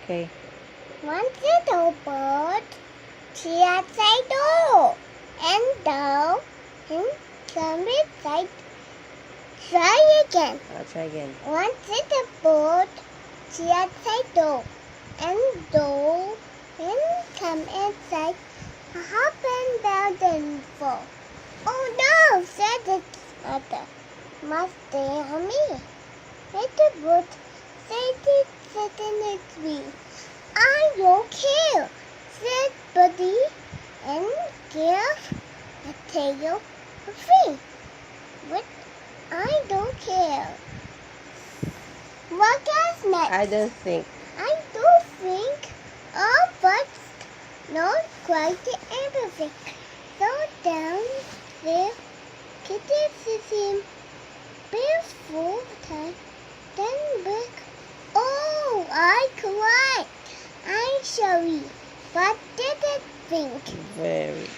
Okay. One little bird, she outside door, and down, and come inside. Try again. I'll try again. One little bird, she outside door, and door, and come inside. Hop and down and fall. Oh no, said the mother. Must stay on me. Little bird, said it, sit in the tree. I don't care, said Buddy, and gave a tail a free. But I don't care. What is next? I don't think. I don't think all but not quite everything. So down there, Kitty sees him full time, then back. Oh, I cried. I'm sorry, but didn't think. Very.